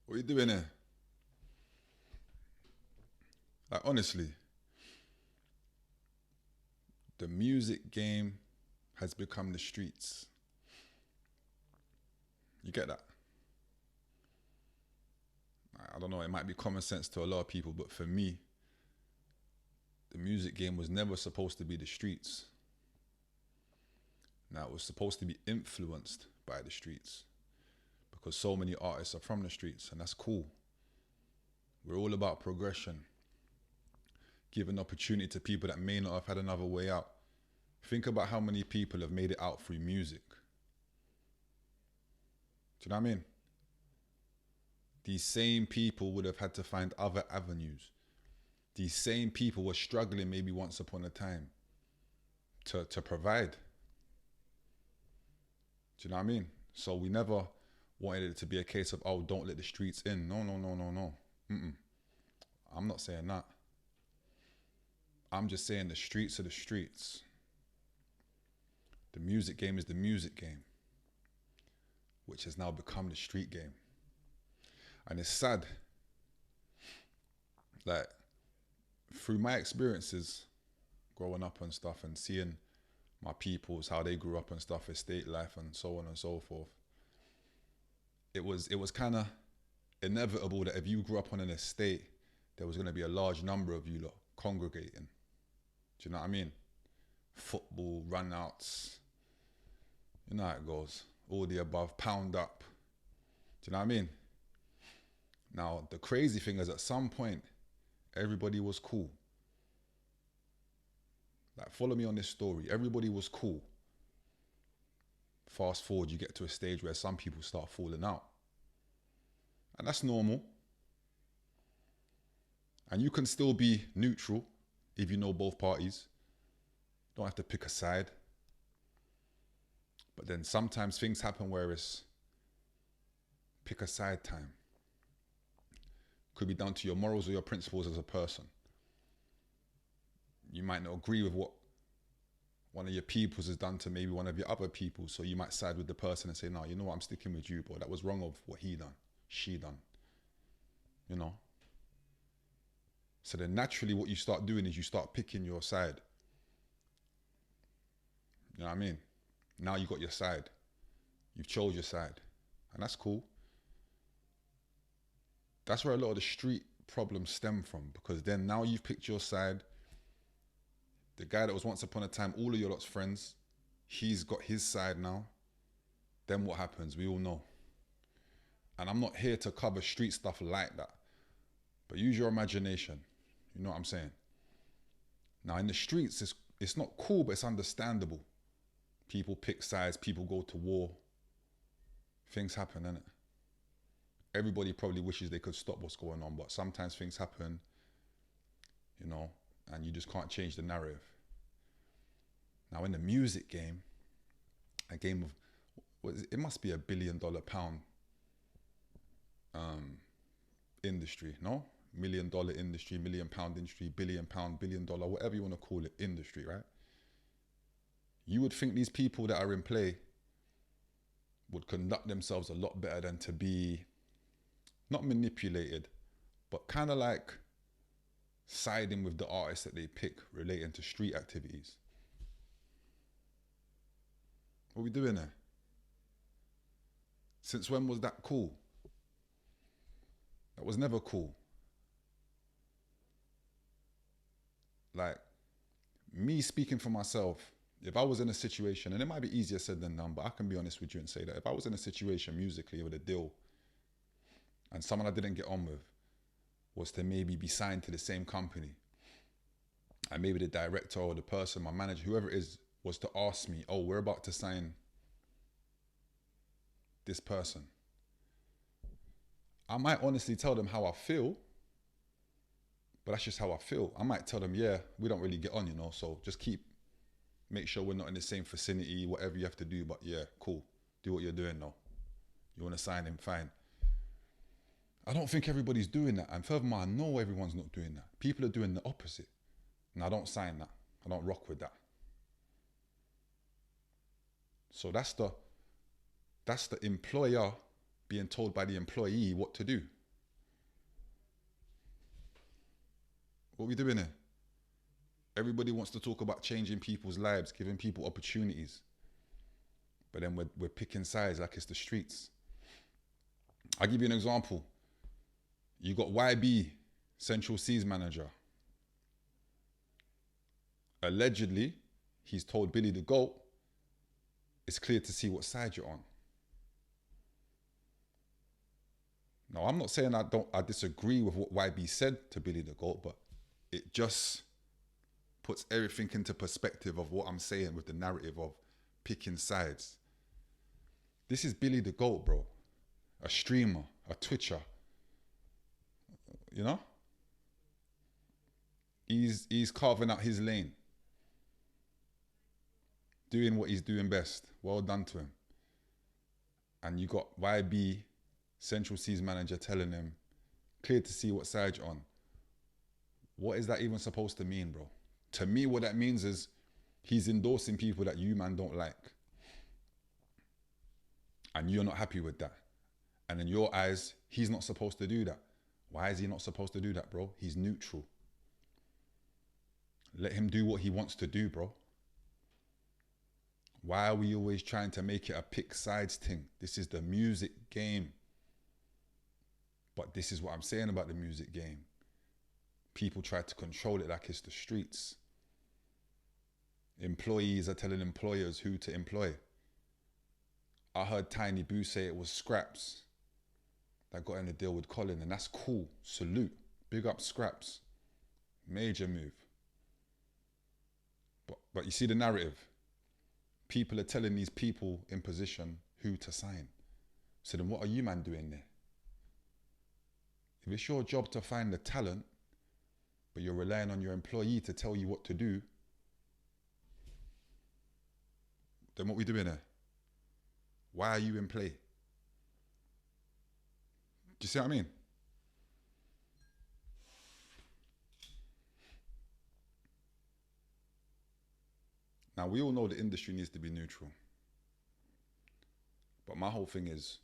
What are you doing here? Like, honestly, the music game has become the streets. You get that? I don't know, it might be common sense to a lot of people, but for me, the music game was never supposed to be the streets. Now, it was supposed to be influenced by the streets because so many artists are from the streets, and that's cool. We're all about progression, giving opportunity to people that may not have had another way out. Think about how many people have made it out through music. Do you know what I mean? These same people would have had to find other avenues. These same people were struggling maybe once upon a time to provide. Do you know what I mean? So we never wanted it to be a case of, oh, don't let the streets in. No, no, no, no, no. Mm-mm. I'm not saying that. I'm just saying the streets are the streets. The music game is the music game, which has now become the street game. And it's sad, like, through my experiences growing up and stuff and seeing my peoples, how they grew up and stuff, estate life and so on and so forth, it was kind of inevitable that if you grew up on an estate, there was going to be a large number of you lot congregating. Do you know what I mean? Football, run-outs, you know how it goes. All the above, pound up. Do you know what I mean? Now, the crazy thing is at some point, everybody was cool. Like, follow me on this story. Everybody was cool. Fast forward, you get to a stage where some people start falling out. And that's normal. And you can still be neutral if you know both parties. You don't have to pick a side. But then sometimes things happen where it's pick a side time. Could be down to your morals or your principles as a person. You might not agree with what one of your peoples has done to maybe one of your other people, so you might side with the person and say, no, you know what, I'm sticking with you, bro. That was wrong of what he done, she done, you know? So then naturally what you start doing is you start picking your side. You know what I mean? Now you got your side. You've chose your side. And that's cool. That's where a lot of the street problems stem from, because then now you've picked your side. The guy that was once upon a time all of your lot's friends, he's got his side now. Then what happens? We all know. And I'm not here to cover street stuff like that, but use your imagination. You know what I'm saying? Now in the streets, it's not cool, but it's understandable. People pick sides, people go to war. Things happen, innit? Everybody probably wishes they could stop what's going on, but sometimes things happen, you know, and you just can't change the narrative. Now in the music game, a game of, it must be £1 billion industry, no? $1 million industry, £1 million industry, £1 billion, whatever you want to call it, industry, right? You would think these people that are in play would conduct themselves a lot better than to be not manipulated, but kind of like siding with the artists that they pick relating to street activities. What are we doing there? Since when was that cool? That was never cool. Like, me speaking for myself, if I was in a situation, and it might be easier said than done, but I can be honest with you and say that if I was in a situation musically with a deal and someone I didn't get on with was to maybe be signed to the same company, and maybe the director or the person, my manager, whoever it is, was to ask me, oh, we're about to sign this person, I might honestly tell them how I feel, but that's just how I feel. I might tell them, yeah, we don't really get on, you know, so just make sure we're not in the same vicinity, whatever you have to do, but yeah, cool. Do what you're doing now. You want to sign him, fine. I don't think everybody's doing that. And furthermore, I know everyone's not doing that. People are doing the opposite. And I don't sign that. I don't rock with that. So that's the employer being told by the employee what to do. What we doing here? Everybody wants to talk about changing people's lives, giving people opportunities. But then we're picking sides like it's the streets. I'll give you an example. You got YB, Central C's manager. Allegedly, he's told Billy the GOAT, it's clear to see what side you're on. Now, I'm not saying I disagree with what YB said to Billy the GOAT, but it just puts everything into perspective of what I'm saying with the narrative of picking sides. This is Billy the GOAT, bro. A streamer, a Twitcher. You know? He's carving out his lane. Doing what he's doing best. Well done to him. And you got YB, Central C's manager, telling him, clear to see what side you're on. What is that even supposed to mean, bro? To me, what that means is he's endorsing people that you, man, don't like. And you're not happy with that. And in your eyes, he's not supposed to do that. Why is he not supposed to do that, bro? He's neutral. Let him do what he wants to do, bro. Why are we always trying to make it a pick sides thing? This is the music game. But this is what I'm saying about the music game. People try to control it like it's the streets. Employees are telling employers who to employ. I heard Tiny Boo say it was Scraps that got in a deal with Colin, and that's cool. Salute. Big up Scraps. Major move. But you see the narrative. People are telling these people in position who to sign. So then what are you, man, doing there? If it's your job to find the talent, but you're relying on your employee to tell you what to do, then what we doing there? Why are you in play? Do you see what I mean? Now, we all know the industry needs to be neutral. But my whole thing is,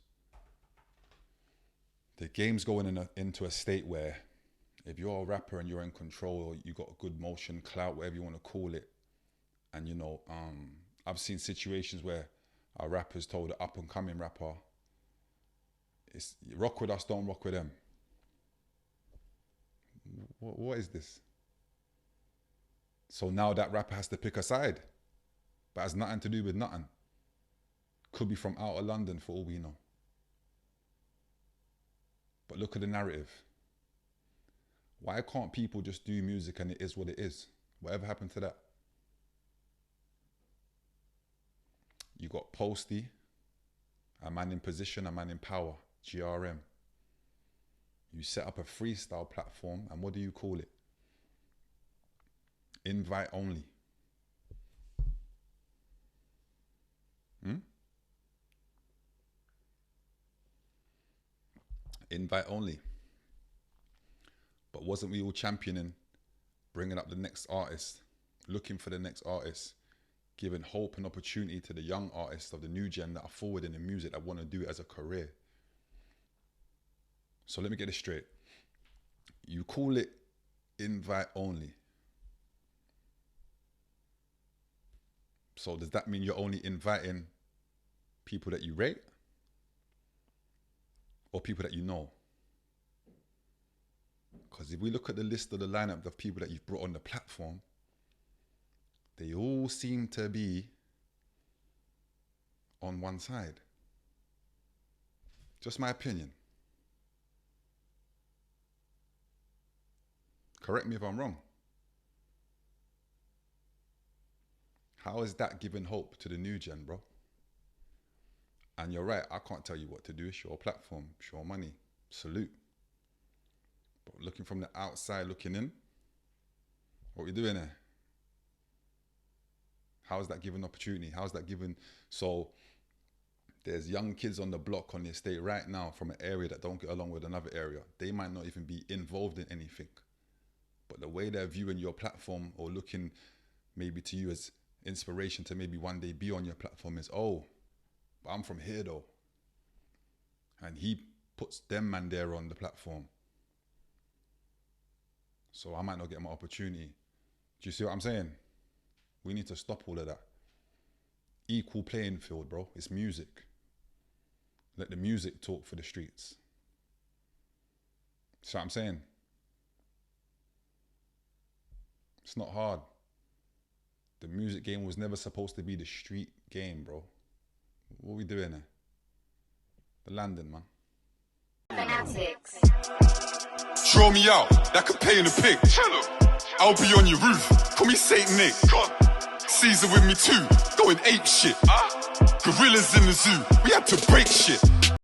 the game's going into a state where if you're a rapper and you're in control, or you got a good motion, clout, whatever you want to call it, and you know, I've seen situations where a rapper's told an up and coming rapper, it's rock with us, don't rock with them. What is this? So now that rapper has to pick a side, but has nothing to do with nothing. Could be from out of London for all we know. But look at the narrative. Why can't people just do music and it is what it is? Whatever happened to that? You got Posty, a man in position, a man in power, GRM. You set up a freestyle platform, and what do you call it? Invite only. Invite only. But wasn't we all championing, bringing up the next artist, looking for the next artist, giving hope and opportunity to the young artists of the new gen that are forward in the music, that want to do it as a career? So let me get this straight. You call it invite only. So does that mean you're only inviting people that you rate? Or people that you know? Because if we look at the list of the lineup of people that you've brought on the platform, they all seem to be on one side. Just my opinion. Correct me if I'm wrong. How is that giving hope to the new gen, bro? And you're right, I can't tell you what to do. It's your platform, it's your money. Salute. But looking from the outside, looking in, what are we doing there? How is that giving opportunity? How is that giving? So there's young kids on the block on the estate right now from an area that don't get along with another area. They might not even be involved in anything. But the way they're viewing your platform, or looking maybe to you as inspiration to maybe one day be on your platform, is, oh, but I'm from here though. And he puts them man there on the platform. So I might not get my opportunity. Do you see what I'm saying? We need to stop all of that. Equal playing field, bro. It's music. Let the music talk for the streets. See what I'm saying? It's not hard. The music game was never supposed to be the street game, bro. What are we doing here? The landing, man. Fanatics. Draw me out, that could pay in a pic. I'll be on your roof, call me Saint Nick. Caesar with me too, going ape shit. Gorillas in the zoo, we had to break shit.